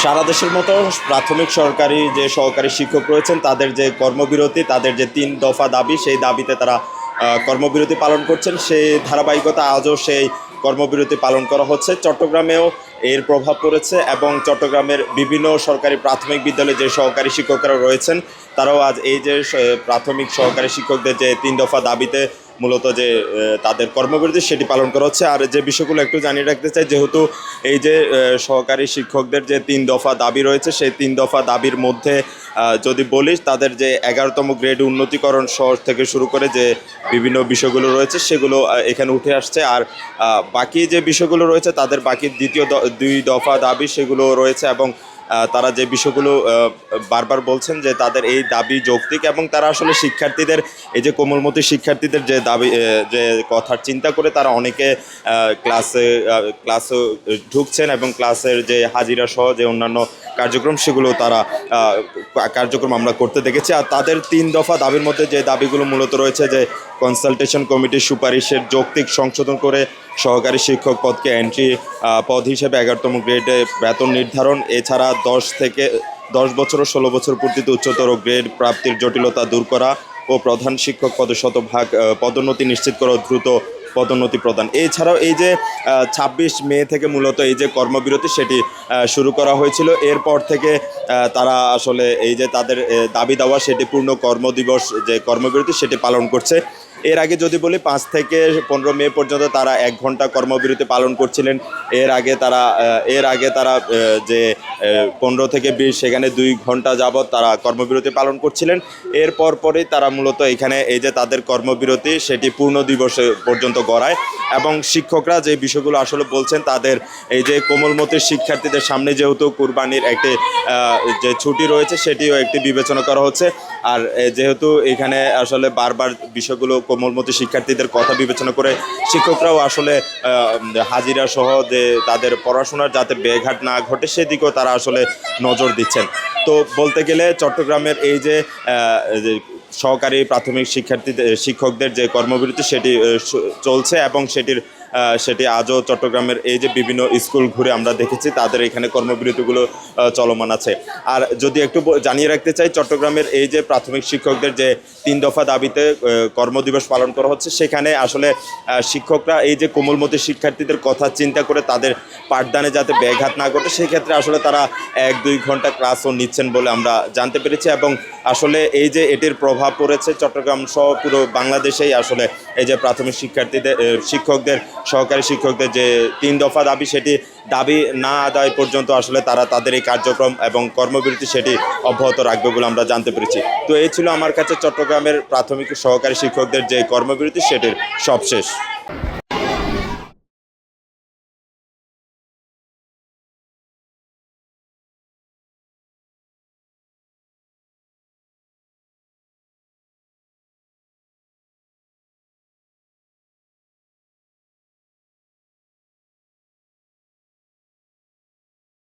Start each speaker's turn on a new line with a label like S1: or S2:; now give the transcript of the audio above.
S1: সারা দেশের মতো প্রাথমিক সরকারি যে সহকারী শিক্ষক রয়েছেন তাদের যে কর্মবিরতি, তাদের যে ৩ দফা দাবি, সেই দাবিতে তারা কর্মবিরতি পালন করছেন। সেই ধারাবাহিকতা আজও সেই কর্মবিরতি পালন করা হচ্ছে। চট্টগ্রামেও এর প্রভাব পড়েছে এবং চট্টগ্রামের বিভিন্ন সরকারি প্রাথমিক বিদ্যালয়ে যে সহকারী শিক্ষকরা রয়েছেন তারাও আজ এই যে প্রাথমিক সহকারী শিক্ষকদের যে ৩ দফা দাবিতে মূলত যে তাদের কর্মবিরতি সেটি পালন করা হচ্ছে। আর যে বিষয়গুলো একটু জানিয়ে রাখতে চাই, যেহেতু এই যে সহকারী শিক্ষকদের যে ৩ দফা দাবি রয়েছে, সেই ৩ দফা দাবির মধ্যে যদি বলি, তাদের যে ১১তম গ্রেড উন্নতিকরণ সহ থেকে শুরু করে যে বিভিন্ন বিষয়গুলো রয়েছে সেগুলো এখানে উঠে আসছে। আর বাকি যে বিষয়গুলো রয়েছে তাদের বাকি দ্বিতীয় ২ দফা দাবি সেগুলো রয়েছে এবং তারা যে বিষয়গুলো বারবার বলছেন যে তাদের এই দাবি যৌক্তিক এবং তারা আসলে শিক্ষার্থীদের এই যে কোমলমতি শিক্ষার্থীদের যে দাবি যে কথার চিন্তা করে তারা অনেকে ক্লাসে ঢুকছেন এবং ক্লাসের যে হাজিরা সহ যে অন্যান্য কার্যক্রম সেগুলো তারা কার্যক্রম আমরা করতে দেখেছি। আর তাদের ৩ দফা দাবির মধ্যে যে দাবিগুলো মূলত রয়েছে যে কনসালটেশন কমিটির সুপারিশের যৌক্তিক সংশোধন করে সহকারী শিক্ষক পদকে এন্ট্রি পদ হিসেবে ১১তম গ্রেডে বেতন নির্ধারণ, এছাড়া ১০ বছর ও ১৬ বছর পূর্তিতে উচ্চতর গ্রেড প্রাপ্তির জটিলতা দূর করা ও প্রধান শিক্ষক পদে শতভাগ পদোন্নতি নিশ্চিত করা, দ্রুত পদোন্নতি প্রদান। এছাড়াও এই যে ২৬ মে থেকে মূলত এই যে কর্মবিরতি সেটি শুরু করা হয়েছিল, এরপর থেকে তারা আসলে এই যে তাদের দাবি দেওয়া সেটি পূর্ণ কর্মদিবস যে কর্মবিরতি সেটি পালন করছে। এর আগে যদি বলি ৫ থেকে ১৫ মে পর্যন্ত তারা ১ ঘন্টা কর্মবিরতি পালন করছিলেন। এর আগে তারা যে ১৫ থেকে ২০ সেখানে ২ ঘন্টা যাবৎ তারা কর্মবিরতি পালন করছিলেন। এরপর পরেই তারা মূলত এখানে এই যে তাদের কর্মবিরতি সেটি পূর্ণ দিবসে পর্যন্ত গড়ায় এবং শিক্ষকরা যে বিষয়গুলো আসলে বলছেন, তাদের এই যে কোমলমতির শিক্ষার্থীদের সামনে যেহেতু কুরবানির একটি যে ছুটি রয়েছে সেটিও একটি বিবেচনা করা হচ্ছে। আর যেহেতু এখানে আসলে বারবার বিষয়গুলো কোমলমতি শিক্ষার্থীদের কথা বিবেচনা করে শিক্ষকরাও আসলে হাজিরা সহ যে তাদের পড়াশোনার যাতে ব্যাঘাত না ঘটে সেদিকেও তারা আসলে নজর দিচ্ছেন। তো বলতে গেলে চট্টগ্রামের এই যে সহকারী প্রাথমিক শিক্ষকদের যে কর্মবিরতি সেটি চলছে এবং সেটি আজও চট্টগ্রামের এই যে বিভিন্ন স্কুল ঘুরে আমরা দেখেছি তাদের এখানে কর্মবিরতিগুলো চলমান আছে। আর যদি একটু জানিয়ে রাখতে চাই, চট্টগ্রামের এই যে প্রাথমিক শিক্ষকদের যে ৩ দফা দাবিতে কর্মদিবস পালন করা হচ্ছে, সেখানে আসলে শিক্ষকরা এই যে কোমলমতি শিক্ষার্থীদের কথা চিন্তা করে তাদের পাঠদানে যাতে ব্যাঘাত না ঘটে সেক্ষেত্রে আসলে তারা ১-২ ঘন্টা ক্লাসও নিচ্ছেন বলে আমরা জানতে পেরেছি। এবং আসলে এই যে এটির প্রভাব পড়েছে চট্টগ্রাম সহ পুরো বাংলাদেশেই আসলে এই যে প্রাথমিক শিক্ষকদের সহকারী শিক্ষকদের যে ৩ দফা দাবি সেটি দাবি না আদায় পর্যন্ত আসলে তারা তাদের এই কার্যক্রম এবং কর্মবিরতি সেটি অব্যাহত রাখবে বলে আমরা জানতে পেরেছি। তো এই ছিল আমার কাছে চট্টগ্রামের প্রাথমিক সহকারী শিক্ষকদের যে কর্মবিরতি সেটির সবশেষ।